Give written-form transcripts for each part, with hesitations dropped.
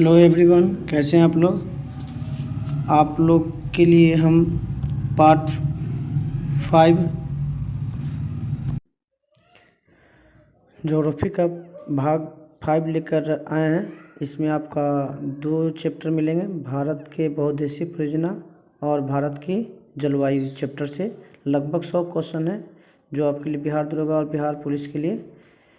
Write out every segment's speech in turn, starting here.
Hello everyone, कैसे हैं आप लोग। आप लोग के लिए हम पार्ट 5 ज्योग्राफी का भाग 5 लेकर आए हैं। इसमें आपका 2 चैप्टर मिलेंगे, भारत के बहुउद्देशीय परियोजना और भारत की जलवायु चैप्टर से लगभग 100 क्वेश्चन है, जो आपके लिए बिहार दरोगा और बिहार पुलिस के लिए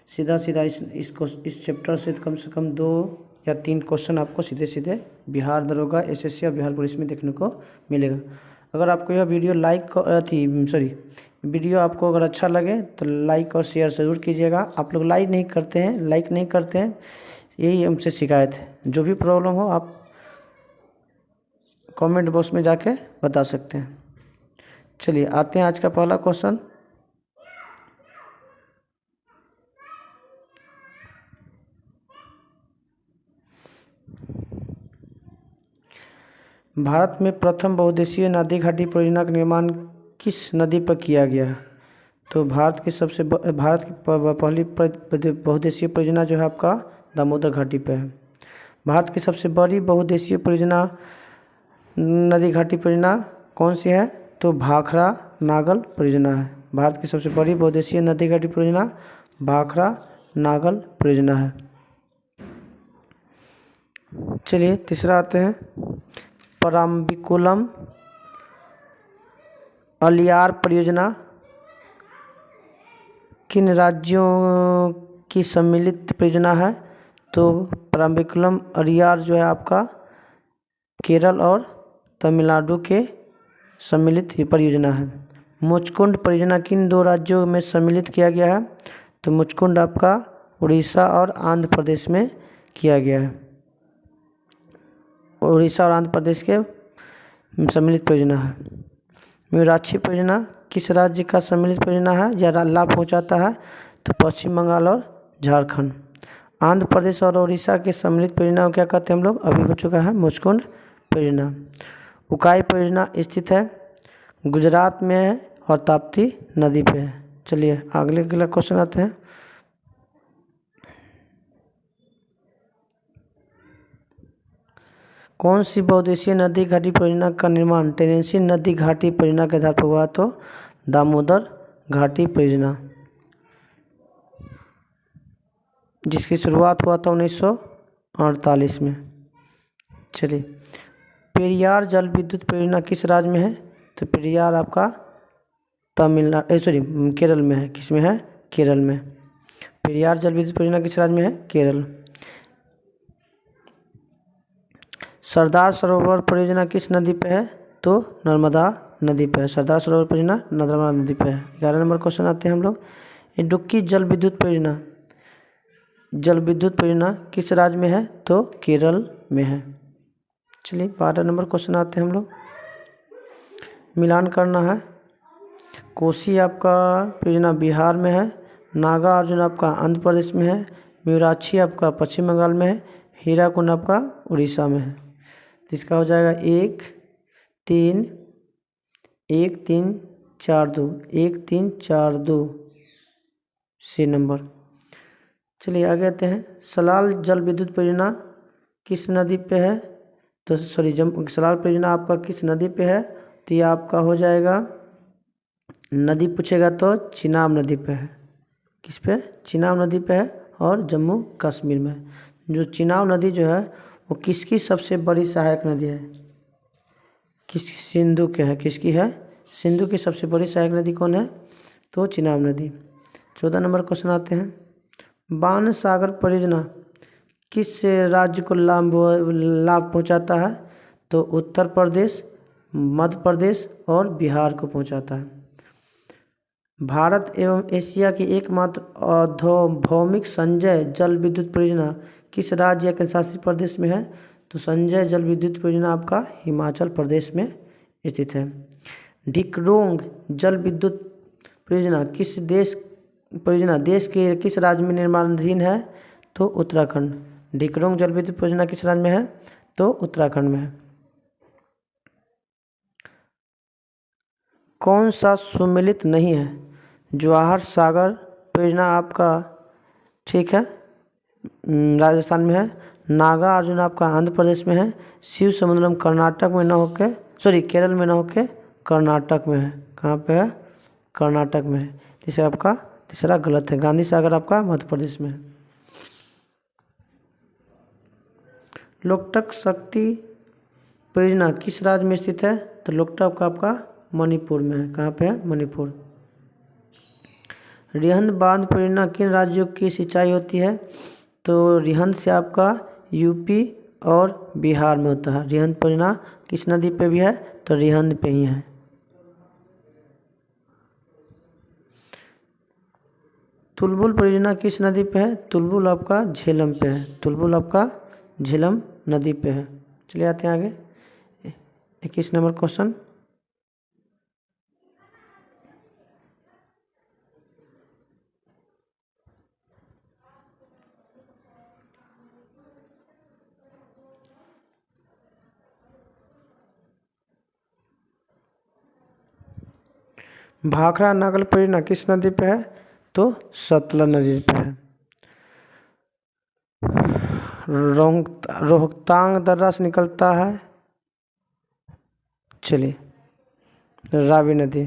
सीधा इस चैप्टर से कम 2 या 3 क्वेश्चन आपको सीधे सीधे बिहार दरोगा, एसएससी और बिहार पुलिस में देखने को मिलेगा। अगर आपको यह वीडियो आपको अगर अच्छा लगे तो लाइक और शेयर ज़रूर कीजिएगा। आप लोग लाइक नहीं करते हैं, यही हमसे शिकायत है। जो भी प्रॉब्लम हो आप कमेंट बॉक्स में जाके बता सकते हैं। चलिए आते हैं आज का पहला क्वेश्चन। भारत में प्रथम बहुउद्देशीय नदी घाटी परियोजना का निर्माण किस नदी पर किया गया? तो भारत की पहली बहुउद्देशीय परियोजना जो है आपका दामोदर घाटी पे है। भारत की सबसे बड़ी बहुउद्देशीय परियोजना नदी घाटी परियोजना कौन सी है? तो भाखड़ा नागल परियोजना है। भारत की सबसे बड़ी बहुउद्देशीय नदी घाटी परियोजना भाखड़ा नागल परियोजना है। चलिए तीसरा आते हैं। परम्बिकुलम अलियार परियोजना किन राज्यों की सम्मिलित परियोजना है? तो परम्बिकुलम अलियार जो है आपका केरल और तमिलनाडु के सम्मिलित परियोजना है। मुचकुंड परियोजना किन 2 राज्यों में सम्मिलित किया गया है? तो मुचकुंड आपका उड़ीसा और आंध्र प्रदेश में किया गया है। उड़ीसा और आंध्र प्रदेश के सम्मिलित परियोजना है। मीराक्षी परियोजना किस राज्य का सम्मिलित परियोजना है? यह लाभ पहुँचाता है तो पश्चिम बंगाल और झारखंड। आंध्र प्रदेश और उड़ीसा के सम्मिलित परियोजना को क्या कहते हैं हम लोग? अभी हो चुका है मुचकुंड परियोजना। उकाई परियोजना स्थित है गुजरात में है और ताप्ती नदी पे है। चलिए अगला क्वेश्चन आते हैं। कौन सी बहुउद्देशीय नदी घाटी परियोजना का निर्माण टेनेसी नदी घाटी परियोजना के आधार पर हुआ? तो दामोदर घाटी परियोजना, जिसकी शुरुआत हुआ था 1948 में। चलिए पेरियार जल विद्युत परियोजना किस राज्य में है? तो पेरियार आपका केरल में है। किस में है? केरल में। पेरियार जल विद्युत परियोजना किस राज्य में है? केरल। सरदार सरोवर परियोजना किस नदी पे है? तो नर्मदा नदी पे है। सरदार सरोवर परियोजना नर्मदा नदी पे है। 11 नंबर क्वेश्चन आते हैं हम लोग। इडुक्की जल विद्युत परियोजना किस राज्य में है? तो केरल में है। चलिए 12 नंबर क्वेश्चन आते हैं हम लोग। मिलान करना है। कोसी आपका परियोजना बिहार में है। नागा अर्जुन आपका आंध्र प्रदेश में है। मीराक्षी आपका पश्चिम बंगाल में है। हीराकुंड आपका उड़ीसा में है। इसका हो जाएगा 1 3 4 2 1 3 4 2 सी नंबर। चलिए आगे आते हैं। सलाल जल विद्युत परियोजना किस नदी पे है? तो सलाल परियोजना आपका किस नदी पे है? तो ये आपका हो जाएगा, नदी पूछेगा तो चिनाब नदी पे है। किस पे? चिनाब नदी पे है और जम्मू कश्मीर में। जो चिनाब नदी जो है वो किसकी सबसे बड़ी सहायक नदी है? सिंधु के है। किसकी है? सिंधु की सबसे बड़ी सहायक नदी कौन है? तो चिनाब नदी। 14 नंबर क्वेश्चन आते हैं। बाण सागर परियोजना किस राज्य को लाभ पहुंचाता है? तो उत्तर प्रदेश, मध्य प्रदेश और बिहार को पहुंचाता है। भारत एवं एशिया की एकमात्र औद्योगिक संजय जल विद्युत परियोजना किस राज्य या केंद्र शासित प्रदेश में है? तो संजय जल विद्युत परियोजना आपका हिमाचल प्रदेश में स्थित है। डिक्रोंग जल विद्युत परियोजना देश के किस राज्य में निर्माणाधीन है? तो उत्तराखंड। डिक्रोंग जल विद्युत परियोजना किस राज्य में है? तो उत्तराखंड में है। कौन सा सुमेलित नहीं है? जवाहर सागर परियोजना आपका ठीक है राजस्थान में है। नागा अर्जुन आपका आंध्र प्रदेश में है। शिव समुद्रम कर्नाटक में न होके केरल में न होके कर्नाटक में है। कहाँ पे है? कर्नाटक में है। तीसरा आपका तीसरा गलत है। गांधी सागर आपका मध्य प्रदेश में है। लोकटक शक्ति परियोजना किस राज्य में स्थित है? तो लोकटक का आपका मणिपुर में है। कहाँ पे है? मणिपुर। रिहंद बांध परियोजना किन राज्यों की सिंचाई होती है? तो रिहंद से आपका यूपी और बिहार में होता है। रिहंद परियोजना किस नदी पे भी है? तो रिहंद पे ही है। तुलबुल परियोजना किस नदी पे है? तुलबुल आपका झेलम पे है। तुलबुल आपका झेलम नदी पे है। चलिए आते हैं आगे। 21 नंबर क्वेश्चन। भाखड़ा नागल परियोजना किस नदी पे है? तो सतलज नदी पे है। रोहतांग दर्रा से निकलता है, चलिए, रावी नदी।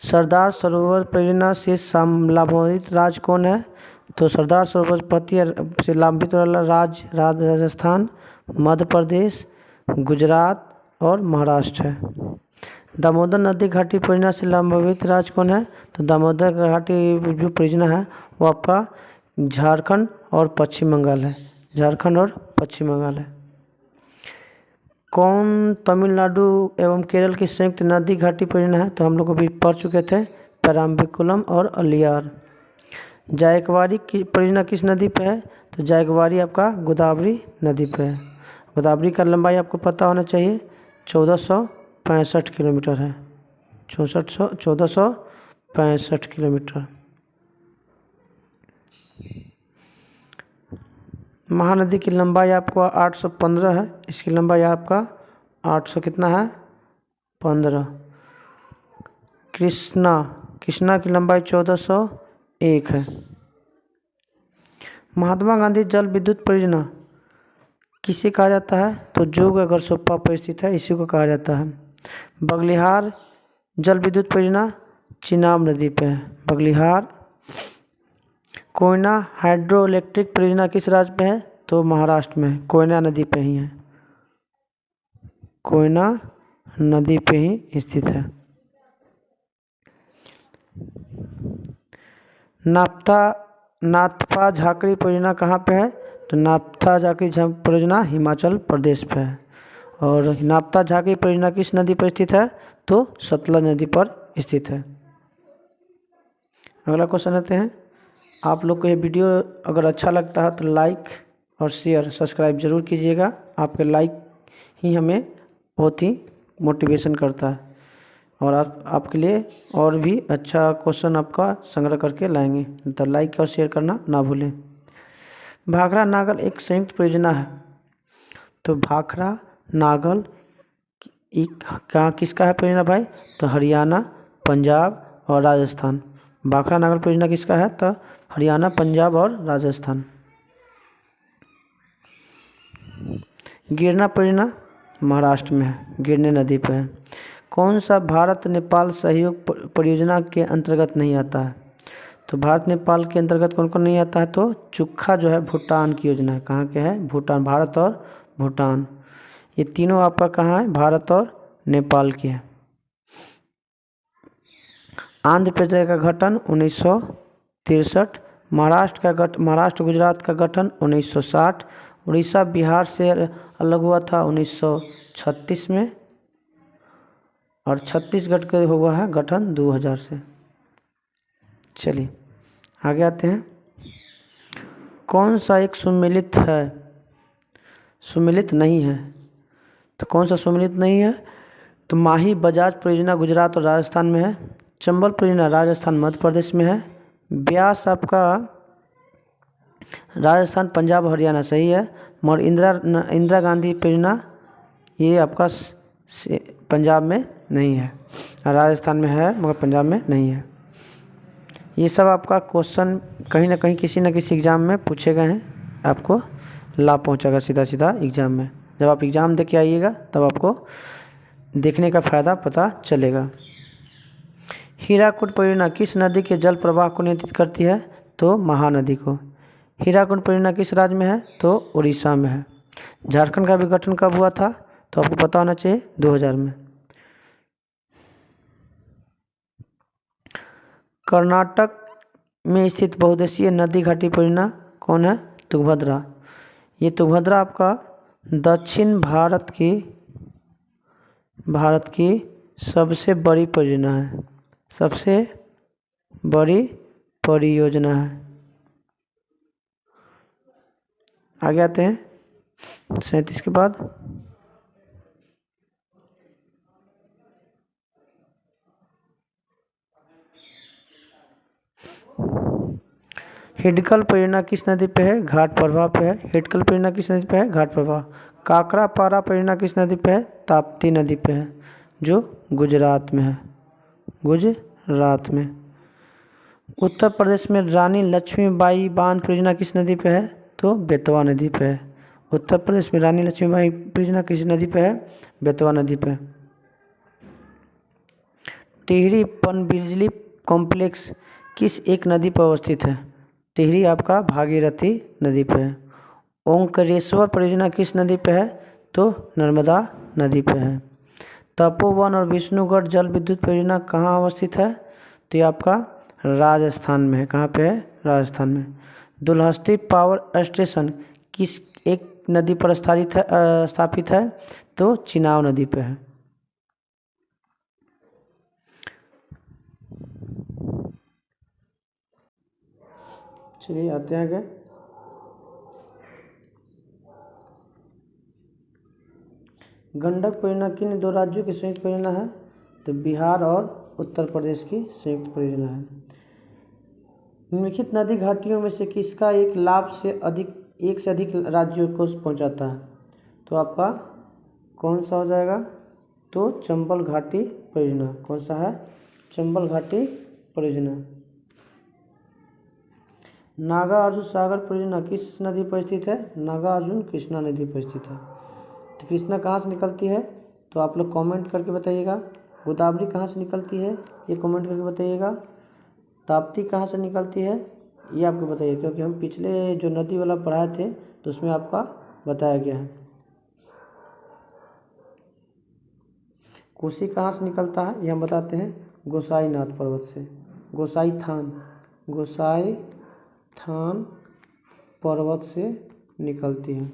सरदार सरोवर परियोजना से लाभान्वित राज्य कौन है? तो सरदार सरोवर परियोजना से लाभान्वित वाला राज्य राजस्थान, मध्य प्रदेश, गुजरात और महाराष्ट्र है। दामोदर नदी घाटी परियोजना से लाभान्वित राज्य कौन है? तो दामोदर घाटी जो परियोजना है वो आपका झारखंड और पश्चिम बंगाल है। झारखंड और पश्चिम बंगाल है। कौन तमिलनाडु एवं केरल की संयुक्त नदी घाटी परियोजना है? तो हम लोग अभी पढ़ चुके थे, पेराम्बिकुलम और अलियार। जायकवाड़ी की परियोजना किस नदी पे है? तो जायकवाड़ी आपका गोदावरी नदी पे है। गोदावरी का लंबाई आपको पता होना चाहिए, 1465 किलोमीटर है। 1465 किलोमीटर। महानदी की लंबाई आपको 815 है। इसकी लंबाई आपका 800 कितना है? 15। कृष्णा की लंबाई 1401 है। महात्मा गांधी जल विद्युत परियोजना किसे कहा जाता है? तो जोग अगर सोप्पा पर स्थित है, इसी को कहा जाता है। बगलिहार जल विद्युत परियोजना चिनाब नदी पे है। बगलिहार। कोयना हाइड्रो इलेक्ट्रिक परियोजना किस राज्य में है? तो महाराष्ट्र में, कोयना नदी पे ही है। कोयना नदी पे ही स्थित है। नाथपा झाकड़ी परियोजना कहाँ पे है? तो नाथपा झाकड़ी परियोजना हिमाचल प्रदेश पे है। और नाथपा झाकड़ी परियोजना किस नदी पर स्थित है? तो सतलज नदी पर स्थित है। अगला क्वेश्चन लेते हैं। आप लोग को ये वीडियो अगर अच्छा लगता है तो लाइक और शेयर सब्सक्राइब जरूर कीजिएगा। आपके लाइक ही हमें बहुत ही मोटिवेशन करता है और आपके लिए और भी अच्छा क्वेश्चन आपका संग्रह करके लाएंगे, तो लाइक और शेयर करना ना भूलें। भाखड़ा नागल एक संयुक्त परियोजना है। तो भाखड़ा नागल किसका है परियोजना भाई? तो हरियाणा, पंजाब और राजस्थान। भाखड़ा नागल परियोजना किसका है? तो हरियाणा, पंजाब और राजस्थान। गिरना परियोजना महाराष्ट्र में है, गिरने नदी पे है। कौन सा भारत नेपाल सहयोग परियोजना के अंतर्गत नहीं आता है? तो भारत नेपाल के अंतर्गत कौन कौन नहीं आता है? तो चुक्खा जो है भूटान की योजना है। कहाँ के है? भूटान, भारत और भूटान। ये तीनों आपका कहाँ है? भारत और नेपाल की है। आंध्र प्रदेश का गठन 1963। महाराष्ट्र गुजरात का गठन 1960। उड़ीसा बिहार से अलग हुआ था 1936 में। और छत्तीसगढ़ का हुआ है गठन 2000 से। चलिए आगे आते हैं। कौन सा एक सुमेलित है? सुमेलित नहीं है। तो कौन सा सुमेलित नहीं है? तो माही बजाज परियोजना गुजरात और राजस्थान में है। चंबल परियोजना राजस्थान मध्य प्रदेश में है। ब्यास आपका राजस्थान, पंजाब, हरियाणा सही है। मगर इंदिरा गांधी परियोजना ये आपका पंजाब में नहीं है। राजस्थान में है मगर पंजाब में नहीं है। ये सब आपका क्वेश्चन कहीं ना कहीं किसी न किसी एग्ज़ाम में पूछे गए हैं, आपको लाभ पहुंचेगा सीधा सीधा एग्ज़ाम में। जब आप एग्ज़ाम दे के आइएगा तब आपको देखने का फ़ायदा पता चलेगा। हीराकुड परियोजना किस नदी के जल प्रवाह को नियंत्रित करती है? तो महानदी को। हीराकुड परियोजना किस राज्य में है? तो उड़ीसा में है। झारखंड का भी गठन कब हुआ था? तो आपको पता होना चाहिए 2000 में। कर्नाटक में स्थित बहुउद्देशीय नदी घाटी परियोजना कौन है? तुंगभद्रा। ये तुंगभद्रा आपका दक्षिण भारत की सबसे बड़ी परियोजना है, सबसे बड़ी परियोजना है। आगे आते हैं 37 के बाद। हिडकल परियोजना किस नदी पे है? घाट प्रवाह पे है। हिडकल परियोजना किस नदी पे है? घाट प्रवाह। काकरापारा परियोजना किस नदी पे है? ताप्ती नदी पे है, जो गुजरात में है, गुजरात में। उत्तर प्रदेश में रानी लक्ष्मीबाई बांध परियोजना किस नदी पे है? तो बेतवा नदी पे है। उत्तर प्रदेश में रानी लक्ष्मीबाई परियोजना किस नदी पे है? बेतवा नदी पे। टिहरी पनबिजली कॉम्प्लेक्स किस एक नदी पर अवस्थित है? टिहरी आपका भागीरथी नदी पे है। ओंकारेश्वर परियोजना किस नदी पे है? तो नर्मदा नदी पे है। तपोवन और विष्णुगढ़ जल विद्युत परियोजना कहाँ अवस्थित है? तो ये आपका राजस्थान में है। कहाँ पे है? राजस्थान में। दुल्हस्ती पावर स्टेशन किस एक नदी पर स्थापित है? तो चिनाब नदी पे है। चलिए आते हैं आगे। गंडक परियोजना किन दो राज्यों की संयुक्त परियोजना है? तो बिहार और उत्तर प्रदेश की संयुक्त परियोजना है। निम्नलिखित नदी घाटियों में से किसका एक से अधिक राज्यों को पहुंचाता है? तो आपका कौन सा हो जाएगा? तो चंबल घाटी परियोजना। कौन सा है? चंबल घाटी परियोजना। नागार्जुन सागर परियोजना किस नदी पर स्थित है? नागार्जुन कृष्णा नदी पर स्थित है। तो कृष्णा कहाँ से निकलती है? तो आप लोग कमेंट करके बताइएगा। गोदावरी कहाँ से निकलती है? ये कमेंट करके बताइएगा। ताप्ती कहाँ से निकलती है? ये आपको बताइए, क्योंकि हम पिछले जो नदी वाला पढ़ाए थे तो उसमें आपका बताया गया है। कोसी कहाँ से निकलता है? ये हम बताते हैं गोसाईनाथ पर्वत से। गोसाई थान पर्वत से निकलती है।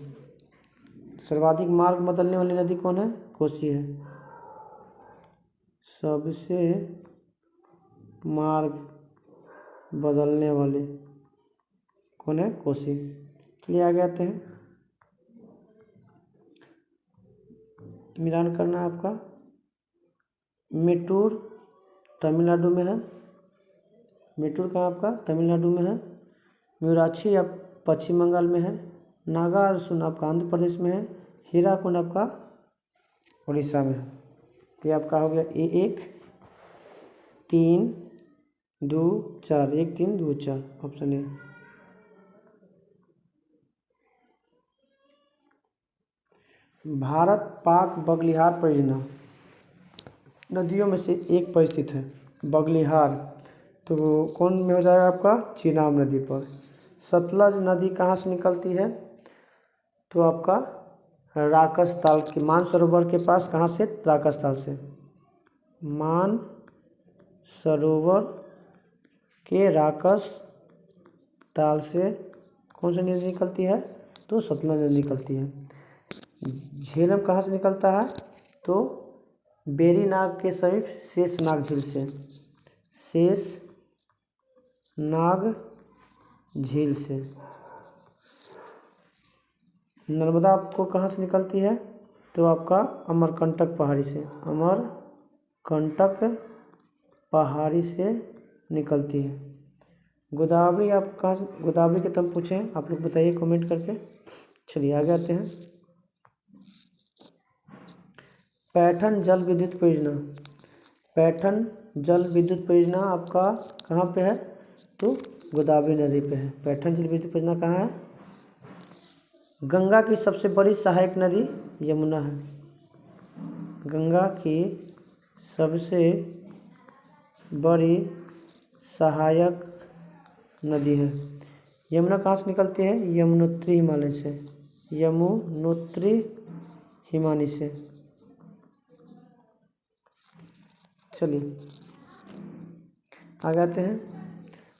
सर्वाधिक मार्ग बदलने वाली नदी कौन है? कोसी है। सबसे मार्ग बदलने वाले कौन है? कोसी। चलिए आगे आते हैं। मिलान करना है आपका। मेटूर तमिलनाडु में है। मेटूर कहाँ आपका? तमिलनाडु में है। म्यूराक्षी आप पश्चिम बंगाल में है। नागार्जुन आपका आंध्र प्रदेश में है। हीराकुंड आपका उड़ीसा में है। तो ये आपका हो गया 1 3 2 4 1 3 2 4 ऑप्शन है। भारत पाक बगलिहार परियोजना नदियों में से एक पर स्थित है। बगलिहार तो कौन में हो जाएगा आपका? चिनाब नदी पर। सतलज नदी कहाँ से निकलती है? तो आपका राकस ताल के मानसरोवर के पास। कहाँ से? राकस ताल से। मानसरोवर के राकस ताल से कौन सी नदी निकलती है? तो सतलज नदी निकलती है। झेलम कहाँ से निकलता है? तो बेरीनाग के समीप शेषनाग झील से। शेषनाग झील से। नर्मदा आपको कहाँ से निकलती है? तो आपका अमरकंटक पहाड़ी से। अमरकंटक पहाड़ी से निकलती है। गोदावरी आप कहाँ से? गोदावरी के तब पूछें, आप लोग बताइए कमेंट करके। चलिए आगे आते हैं। पैठन जल विद्युत परियोजना पैठन जल विद्युत परियोजना आपका कहाँ पे है? तो गोदावरी नदी पे है। पैठन जल विद्युत परियोजना कहाँ है? गंगा की सबसे बड़ी सहायक नदी यमुना है। गंगा की सबसे बड़ी सहायक नदी है। यमुना कहाँ से निकलती है? यमुनोत्री हिमालय से। यमुनोत्री हिमानी से। चलिए आगे आते हैं।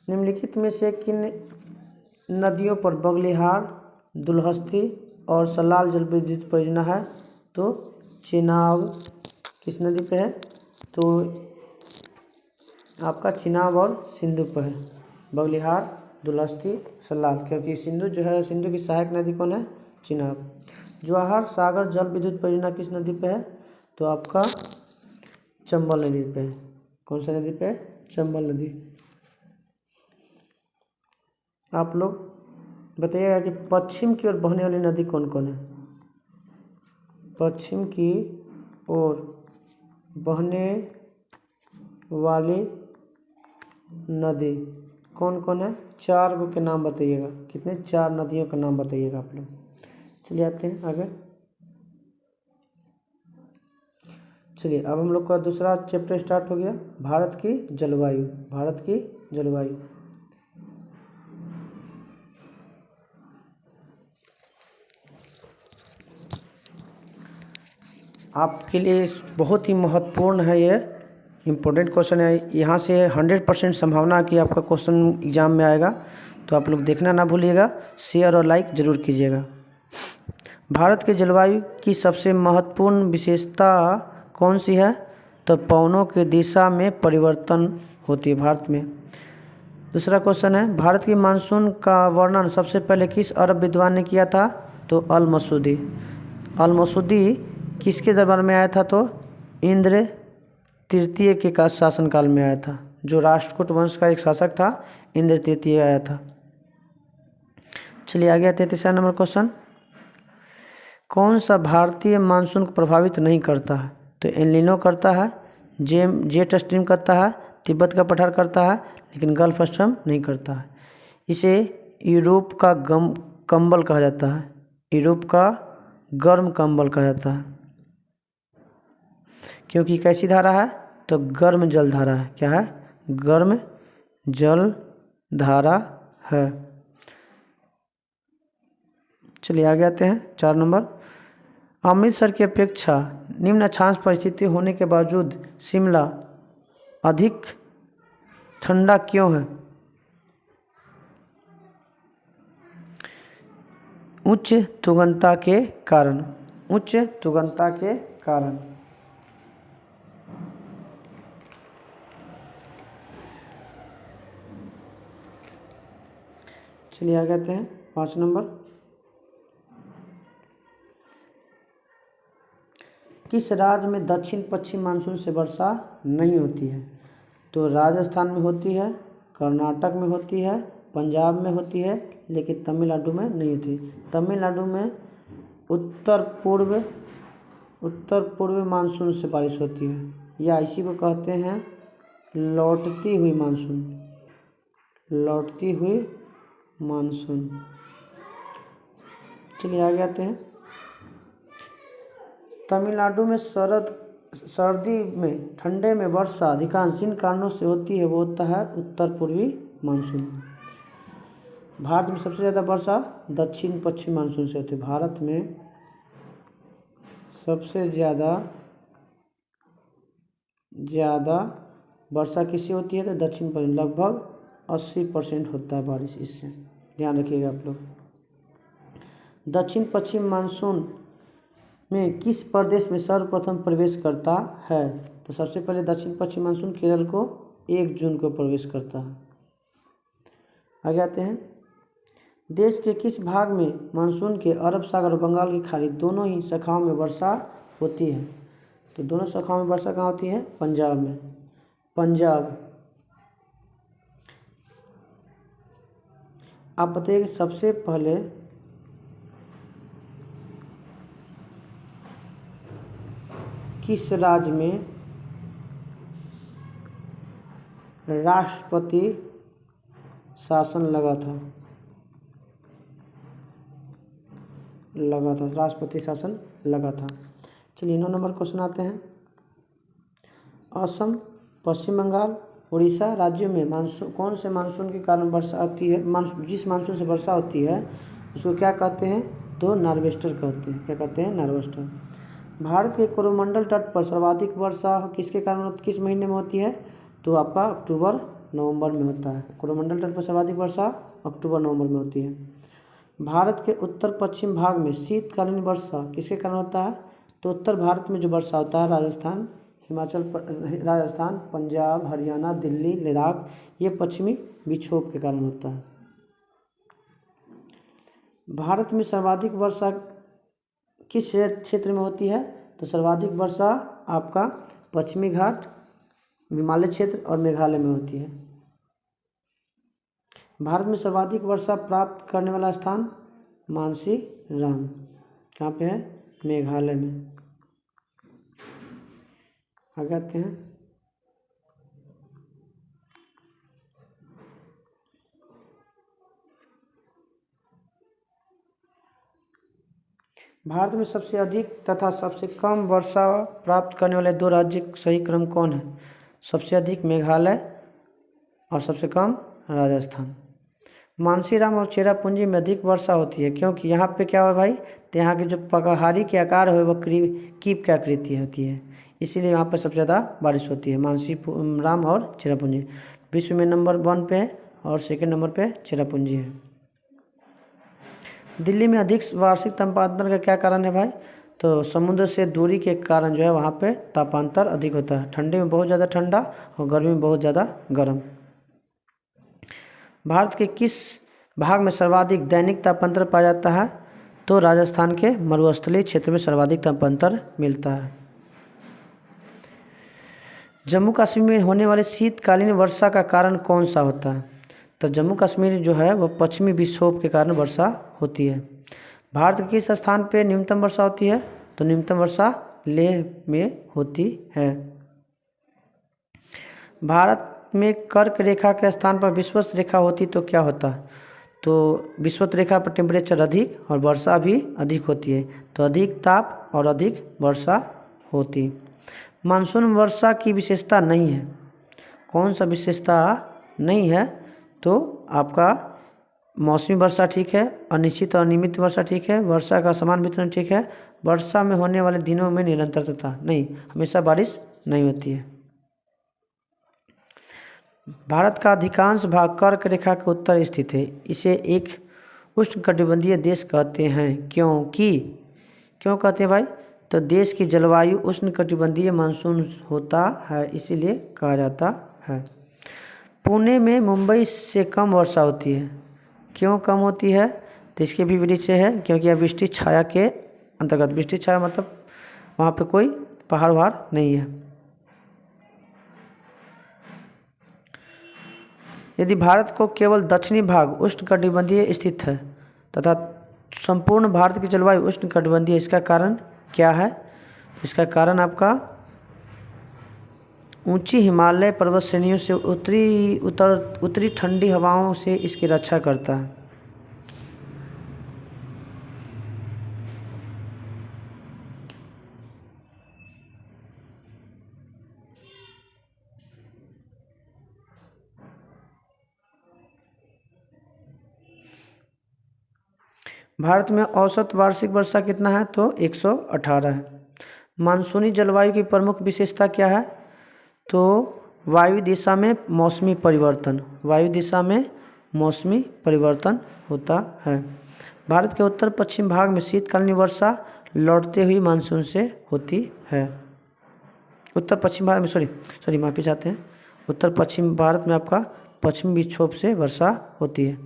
निम्नलिखित में से किन नदियों पर बगलिहार, दुलहस्ती और सलाल जल विद्युत परियोजना है? तो चेनाब किस नदी पे है? तो आपका चिनाब और सिंधु पर है। बगलिहार, दुलहस्ती, सलाल, क्योंकि सिंधु जो है, सिंधु की सहायक नदी कौन है? चिनाब। जवाहर सागर जल विद्युत परियोजना किस नदी पे है? तो आपका चंबल नदी पे है। कौन सा नदी पे है? चंबल नदी। आप लोग बताइएगा कि पश्चिम की ओर बहने वाली नदी कौन कौन है? पश्चिम की ओर बहने वाली नदी कौन कौन है? 4 गो के नाम बताइएगा। कितने? 4 नदियों का नाम बताइएगा आप लोग। चलिए आते हैं आगे। चलिए अब हम लोग का दूसरा चैप्टर स्टार्ट हो गया, भारत की जलवायु। भारत की जलवायु। आपके लिए बहुत ही महत्वपूर्ण है, ये इम्पोर्टेंट क्वेश्चन है। यहाँ से 100% संभावना कि आपका क्वेश्चन एग्जाम में आएगा, तो आप लोग देखना ना भूलिएगा। शेयर और लाइक ज़रूर कीजिएगा। भारत के जलवायु की सबसे महत्वपूर्ण विशेषता कौन सी है? तो पवनों की दिशा में परिवर्तन होती है भारत में। दूसरा क्वेश्चन है, भारत की मानसून का वर्णन सबसे पहले किस अरब विद्वान ने किया था? तो अल मसूदी। अल मसूदी किसके दरबार में आया था? तो इंद्र तृतीय के का शासनकाल में आया था। जो राष्ट्रकूट वंश का एक शासक था, इंद्र तृतीय आया था। चलिए आगे आते हैं। तीसरा नंबर क्वेश्चन, कौन सा भारतीय मानसून को प्रभावित नहीं करता है? तो एलिनो करता है, जेट स्ट्रीम करता है, तिब्बत का पठार करता है, लेकिन गल्फ स्ट्रीम नहीं करता है। इसे यूरोप का कंबल कहा जाता है। यूरोप का गर्म कंबल कहा जाता है, क्योंकि कैसी धारा है? तो गर्म जल धारा है। क्या है? गर्म जल धारा है। चलिए आगे आते हैं। 4 नंबर, अमृतसर की अपेक्षा निम्न अक्षांश परिस्थिति होने के बावजूद शिमला अधिक ठंडा क्यों है? उच्च तुगनता के कारण। उच्च तुगनता के कारण। चलिए आगे आते हैं। 5 नंबर, किस राज्य में दक्षिण पश्चिम मानसून से वर्षा नहीं होती है? तो राजस्थान में होती है, कर्नाटक में होती है, पंजाब में होती है, लेकिन तमिलनाडु में नहीं होती। तमिलनाडु में उत्तर पूर्व मानसून से बारिश होती है, या इसी को कहते हैं लौटती हुई मानसून। लौटती हुई मानसून। चलिए आगे आते हैं। तमिलनाडु में सर्दी में, ठंडे में वर्षा अधिकांश जिन कारणों से होती है वो होता है उत्तर पूर्वी मानसून। भारत में सबसे ज़्यादा वर्षा दक्षिण पश्चिम मानसून से होती है। भारत में सबसे ज़्यादा वर्षा किससे होती है? तो दक्षिण पश्चिम। लगभग 80% होता है बारिश इससे। ध्यान रखिएगा आप लोग। दक्षिण पश्चिम मानसून में किस प्रदेश में सर्वप्रथम प्रवेश करता है? तो सबसे पहले दक्षिण पश्चिम मानसून केरल को 1 जून को प्रवेश करता है। आगे आते हैं। देश के किस भाग में मानसून के अरब सागर और बंगाल की खाड़ी दोनों ही शाखाओं में वर्षा होती है? तो दोनों शाखाओं में वर्षा कहाँ होती है? पंजाब में। पंजाब। आप बताइए कि सबसे पहले किस राज्य में राष्ट्रपति शासन लगा था? राष्ट्रपति शासन लगा था। चलिए 9 नंबर क्वेश्चन आते हैं। असम, पश्चिम बंगाल, उड़ीसा राज्यों में मानसून, कौन से मानसून के कारण वर्षा आती है? जिस मानसून से वर्षा होती है उसको क्या कहते हैं? तो नार्वेस्टर कहते हैं। क्या कहते हैं? नार्वेस्टर। भारत के कोरोमंडल तट पर सर्वाधिक वर्षा किसके कारण, किस महीने में होती है? तो आपका अक्टूबर नवंबर में होता है। कोरोमंडल तट पर सर्वाधिक वर्षा अक्टूबर नवंबर में होती है। भारत के उत्तर पश्चिम भाग में शीतकालीन वर्षा किसके कारण होता है? तो उत्तर भारत में जो वर्षा होता है, राजस्थान, पंजाब, हरियाणा, दिल्ली, लद्दाख, ये पश्चिमी विक्षोभ के कारण होता है। भारत में सर्वाधिक वर्षा किस क्षेत्र में होती है? तो सर्वाधिक वर्षा आपका पश्चिमी घाट, हिमालय क्षेत्र और मेघालय में होती है। भारत में सर्वाधिक वर्षा प्राप्त करने वाला स्थान मानसीराम, कहाँ पे है? मेघालय में। आगे आते हैं। भारत में सबसे अधिक तथा सबसे कम वर्षा प्राप्त करने वाले 2 राज्य सही क्रम कौन है? सबसे अधिक मेघालय और सबसे कम राजस्थान। मानसीराम और चेरापूंजी में अधिक वर्षा होती है क्योंकि यहाँ पे क्या है भाई? तो यहाँ के जो पहाड़ी के आकार है वह कीप की आकृति होती है, इसीलिए यहाँ पर सबसे ज़्यादा बारिश होती है। मानसीराम और चेरापूंजी विश्व में नंबर 1 पे है और सेकेंड नंबर पे चेरापूंजी है। दिल्ली में अधिक वार्षिक तापांतर का क्या कारण है भाई? तो समुद्र से दूरी के कारण जो है वहाँ पे तापांतर अधिक होता है। ठंडी में बहुत ज़्यादा ठंडा और गर्मी में बहुत ज़्यादा गर्म। भारत के किस भाग में सर्वाधिक दैनिक तापांतर पाया जाता है? तो राजस्थान के मरुस्थलीय क्षेत्र में सर्वाधिक तापांतर मिलता है। जम्मू कश्मीर में होने वाले शीतकालीन वर्षा का कारण कौन सा होता है? तो जम्मू कश्मीर जो है वह पश्चिमी विक्षोभ के कारण वर्षा होती है। भारत के किस स्थान पे न्यूनतम वर्षा होती है? तो न्यूनतम वर्षा लेह में होती है। भारत में कर्क रेखा के स्थान पर विषुवत रेखा होती तो क्या होता? तो विषुवत रेखा पर टेम्परेचर अधिक और वर्षा भी अधिक होती है, तो अधिक ताप और अधिक वर्षा होती। मानसून वर्षा की विशेषता नहीं है, कौन सा विशेषता नहीं है? तो आपका मौसमी वर्षा ठीक है, अनिश्चित और अनियमित वर्षा ठीक है, वर्षा का समान वितरण ठीक है, वर्षा में होने वाले दिनों में निरंतरता नहीं, हमेशा बारिश नहीं होती है। भारत का अधिकांश भाग कर्क रेखा के उत्तर स्थित है, इसे एक उष्णकटिबंधीय देश कहते हैं क्योंकि, क्यों कहते हैं भाई? तो देश की जलवायु उष्णकटिबंधीय मानसून होता है, इसीलिए कहा जाता है। पुणे में मुंबई से कम वर्षा होती है, क्यों कम होती है? तो इसके भी विपरीत से है, क्योंकि यह वृष्टि छाया के अंतर्गत, वृष्टि छाया मतलब वहाँ पे कोई पहाड़ वहाड़ नहीं है। यदि भारत को केवल दक्षिणी भाग उष्णकटिबंधीय स्थित है तथा संपूर्ण भारत की जलवायु उष्णकटिबंधीय, इसका कारण क्या है? इसका कारण आपका ऊंची हिमालय पर्वत श्रेणियों से उत्तरी ठंडी हवाओं से इसकी रक्षा करता है। भारत में औसत वार्षिक वर्षा कितना है? तो 118 है। मानसूनी जलवायु की प्रमुख विशेषता क्या है? तो वायु दिशा में मौसमी परिवर्तन, वायु दिशा में मौसमी परिवर्तन होता है। भारत के उत्तर पश्चिम भाग में शीतकालीन वर्षा लौटते हुई मानसून से होती है। उत्तर पश्चिम भारत में सॉरी माफी चाहते हैं, उत्तर पश्चिम भारत में आपका पश्चिमी विक्षोभ से वर्षा होती है।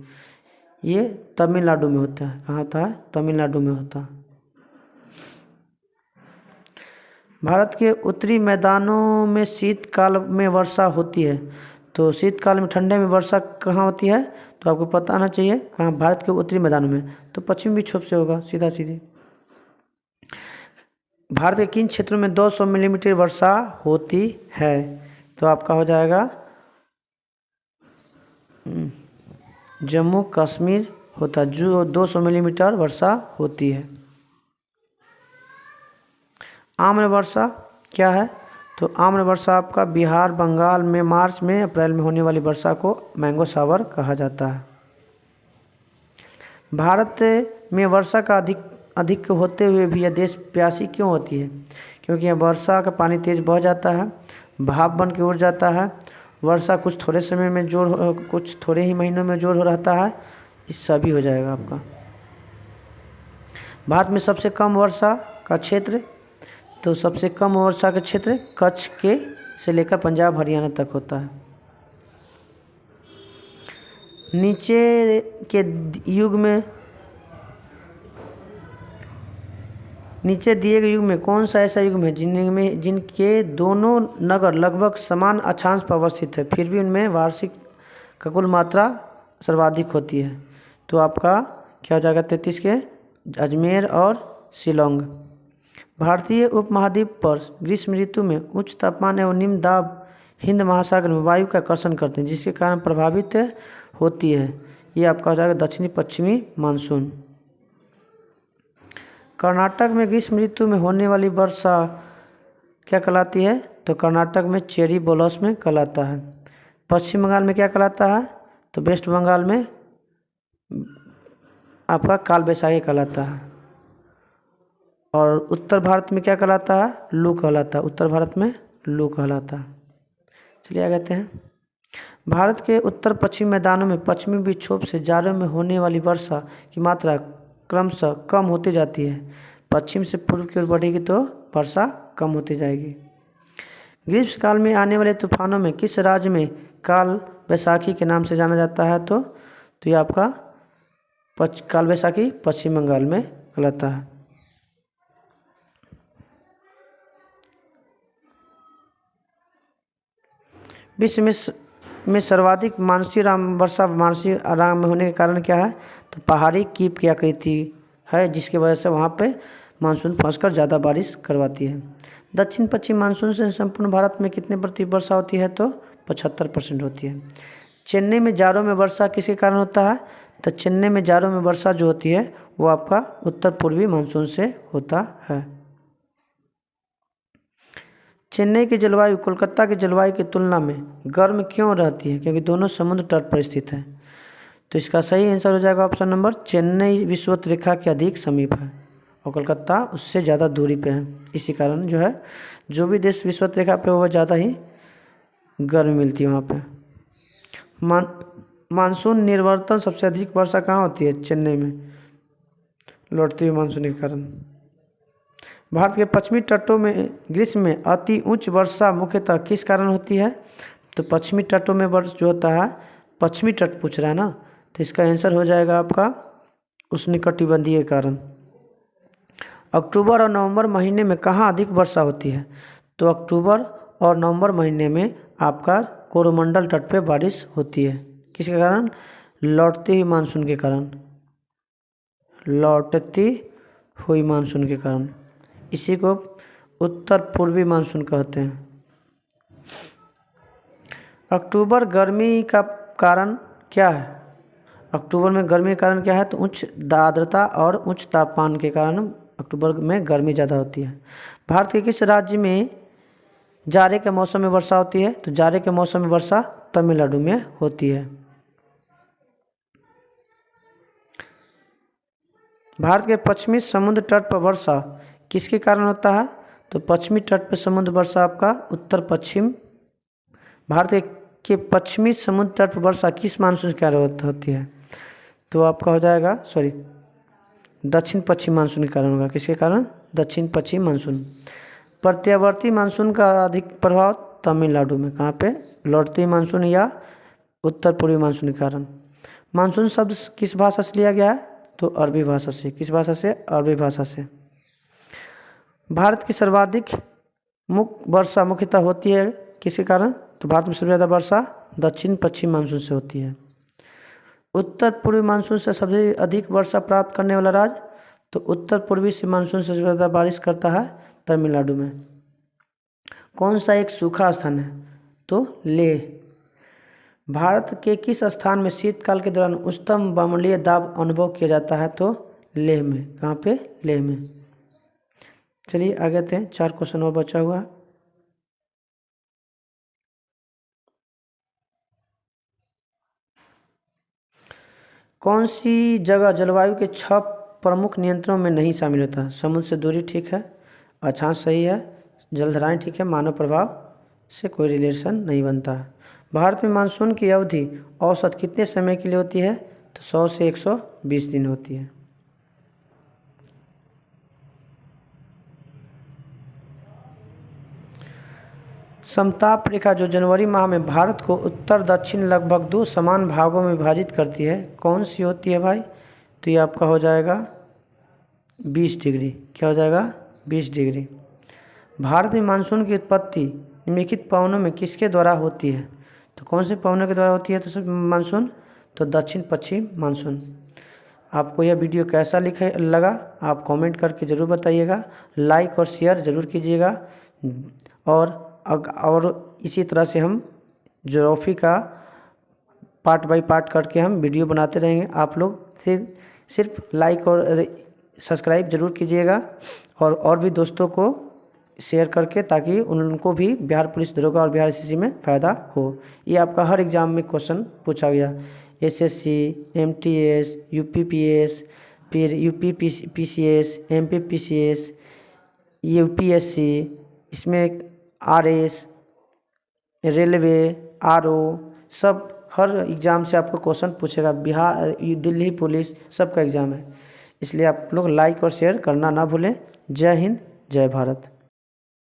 ये तमिलनाडु में होता है, कहाँ होता है? तमिलनाडु में होता है। भारत के उत्तरी मैदानों में शीतकाल में वर्षा होती है, तो शीतकाल में ठंडे में वर्षा कहाँ होती है? तो आपको पता आना चाहिए कहाँ, भारत के उत्तरी मैदानों में, तो पश्चिमी विक्षोभ से होगा सीधा सीधी। भारत के किन क्षेत्रों में 200 मिलीमीटर वर्षा होती है? तो आपका हो जाएगा जम्मू कश्मीर होता है, जो 200 मिलीमीटर वर्षा होती है। आम्र वर्षा क्या है? तो आम्र वर्षा आपका बिहार बंगाल में मार्च में अप्रैल में होने वाली वर्षा को मैंगो शावर कहा जाता है। भारत में वर्षा का अधिक होते हुए भी यह देश प्यासी क्यों होती है? क्योंकि यह वर्षा का पानी तेज बह जाता है, भाप बन के उड़ जाता है। वर्षा कुछ थोड़े समय में कुछ थोड़े ही महीनों में जोर हो रहता है, इस सभी हो जाएगा आपका। भारत में सबसे कम वर्षा का क्षेत्र, तो सबसे कम वर्षा का क्षेत्र कच्छ के से लेकर पंजाब हरियाणा तक होता है। नीचे दिए गए युग में कौन सा ऐसा युग है जिनके दोनों नगर लगभग समान अक्षांश पर अवस्थित है, फिर भी उनमें वार्षिक का कुल मात्रा सर्वाधिक होती है? तो आपका क्या हो जाएगा? 33 के अजमेर और शिलोंग। भारतीय उपमहाद्वीप पर ग्रीष्म ऋतु में उच्च तापमान एवं निम्न दाब हिंद महासागर में वायु का आकर्षण करते हैं, जिसके कारण प्रभावित होती है। ये आपका हो जाएगा दक्षिणी पश्चिमी मानसून। कर्नाटक में ग्रीष्म ऋतु में होने वाली वर्षा क्या कहलाती है? तो कर्नाटक में चेरी ब्लॉसम कहलाता है। पश्चिम बंगाल में क्या कहलाता है? तो वेस्ट बंगाल में आपका काल बैसाखी कहलाता है। और उत्तर भारत में क्या कहलाता है? लू कहलाता है। उत्तर भारत में लू कहलाता है। चलिए आगे आते हैं। भारत के उत्तर पश्चिमी मैदानों में पश्चिमी विक्षोभ से जाड़ों में होने वाली वर्षा की मात्रा क्रमशः कम होती जाती है। पश्चिम से पूर्व की ओर बढ़ेगी तो वर्षा कम होती जाएगी। ग्रीष्म काल में आने वाले तूफानों में किस राज्य में काल बैसाखी के नाम से जाना जाता है? तो ये आपका काल बैसाखी पश्चिम बंगाल में कहलाता है। विश्व में सर्वाधिक मानसूनी वर्षा मानसूनी आराम में होने के कारण क्या है? तो पहाड़ी कीप की आकृति है, जिसकी वजह से वहाँ पे मानसून फंसकर ज़्यादा बारिश करवाती है। दक्षिण पश्चिम मानसून से संपूर्ण भारत में कितने प्रतिशत वर्षा होती है? तो 75% होती है। चेन्नई में जाड़ों में वर्षा किसके कारण होता है? तो चेन्नई में जाड़ों में वर्षा जो होती है वो आपका उत्तर पूर्वी मानसून से होता है। चेन्नई की जलवायु कोलकाता की जलवायु की तुलना में गर्म क्यों रहती है? क्योंकि दोनों समुद्र तट पर स्थित है। तो इसका सही आंसर हो जाएगा ऑप्शन नंबर, चेन्नई विषुवत रेखा के अधिक समीप है और कोलकाता उससे ज़्यादा दूरी पे है। इसी कारण जो है जो भी देश विषुवत रेखा पे वह ज़्यादा ही गर्मी मिलती है वहाँ पे। मानसून निर्वर्तन सबसे अधिक वर्षा कहाँ होती है? चेन्नई में, लौटती हुई मानसून के कारण। भारत के पश्चिमी तटों में ग्रीष्म में अति उच्च वर्षा मुख्यतः किस कारण होती है? तो पश्चिमी तटों में वर्षा जो होता है, पश्चिमी तट पूछ रहा है ना, तो इसका आंसर हो जाएगा आपका उष्णकटिबंधीय कारण। अक्टूबर और नवंबर महीने में कहाँ अधिक वर्षा होती है? तो अक्टूबर और नवंबर महीने में आपका कोरोमंडल तट पे बारिश होती है। किसके कारण? लौटती हुई मानसून के कारण, लौटती हुई मानसून के कारण। इसी को उत्तर पूर्वी मानसून कहते हैं। अक्टूबर गर्मी का कारण क्या है? अक्टूबर में गर्मी का कारण क्या है? तो उच्च आर्द्रता और उच्च तापमान के कारण अक्टूबर में गर्मी ज़्यादा होती है। भारत के किस राज्य में जाड़े के मौसम में वर्षा होती है? तो जाड़े के मौसम में वर्षा तमिलनाडु में होती है। भारत के पश्चिमी समुद्र तट पर वर्षा किसके कारण होता है? तो पश्चिमी तट पर समुद्र वर्षा आपका उत्तर पश्चिम, भारत के पश्चिमी समुद्र तट पर वर्षा किस मानसून के कारण होती है? तो आपका हो जाएगा दक्षिण पश्चिम मानसून के कारण होगा। किसके कारण? दक्षिण पश्चिम मानसून। प्रत्यावर्ती मानसून का अधिक प्रभाव तमिलनाडु में, कहाँ पे? लौटती मानसून या उत्तर पूर्वी मानसून के कारण। मानसून शब्द किस भाषा से लिया गया है? तो अरबी भाषा से। किस भाषा से? अरबी भाषा से। भारत की सर्वाधिक वर्षा मुख्यतः होती है किसके कारण? तो भारत में सबसे ज़्यादा वर्षा दक्षिण पश्चिम मानसून से होती है। उत्तर पूर्वी मानसून से सबसे अधिक वर्षा प्राप्त करने वाला राज्य? तो उत्तर पूर्वी से मानसून से ज़्यादा बारिश करता है तमिलनाडु में। कौन सा एक सूखा स्थान है? तो लेह। भारत के किस स्थान में शीतकाल के दौरान उच्चतम वायुमंडलीय दाब अनुभव किया जाता है? तो लेह में। कहाँ पे? लेह में। चलिए आगे आते हैं, 4 क्वेश्चन और बचा हुआ है। कौन सी जगह जलवायु के 6 प्रमुख नियंत्रणों में नहीं शामिल होता? समुद्र से दूरी ठीक है, अक्षांश सही है, जलधाराएं ठीक है, मानव प्रभाव से कोई रिलेशन नहीं बनता है। भारत में मानसून की अवधि औसत कितने समय के लिए होती है? तो 100 से 120 दिन होती है। समताप रेखा जो जनवरी माह में भारत को उत्तर दक्षिण लगभग 2 समान भागों में विभाजित करती है, कौन सी होती है भाई? तो ये आपका हो जाएगा 20 डिग्री। क्या हो जाएगा? 20 डिग्री। भारत में मानसून की उत्पत्ति निम्नलिखित पवनों में किसके द्वारा होती है? तो कौन से पवनों के द्वारा होती है तो मानसून? तो दक्षिण पश्चिम मानसून। आपको यह वीडियो कैसा लगा आप कमेंट करके ज़रूर बताइएगा, लाइक और शेयर ज़रूर कीजिएगा, और इसी तरह से हम ज्योग्राफी का पार्ट बाय पार्ट करके हम वीडियो बनाते रहेंगे। आप लोग सिर्फ लाइक और सब्सक्राइब ज़रूर कीजिएगा, और भी दोस्तों को शेयर करके, ताकि उनको भी बिहार पुलिस दरोगा और बिहार एसएससी में फ़ायदा हो। ये आपका हर एग्ज़ाम में क्वेश्चन पूछा गया, एसएससी, एमटीएस, यूपीपीएस, फिर यूपीपीसीएस, एमपीपीसीएस, यूपीएससी, इसमें आरएस, रेलवे, आरओ, सब हर एग्ज़ाम से आपको क्वेश्चन पूछेगा। बिहार, दिल्ली पुलिस, सबका एग्ज़ाम है, इसलिए आप लोग लाइक और शेयर करना ना भूलें। जय हिंद, जय भारत।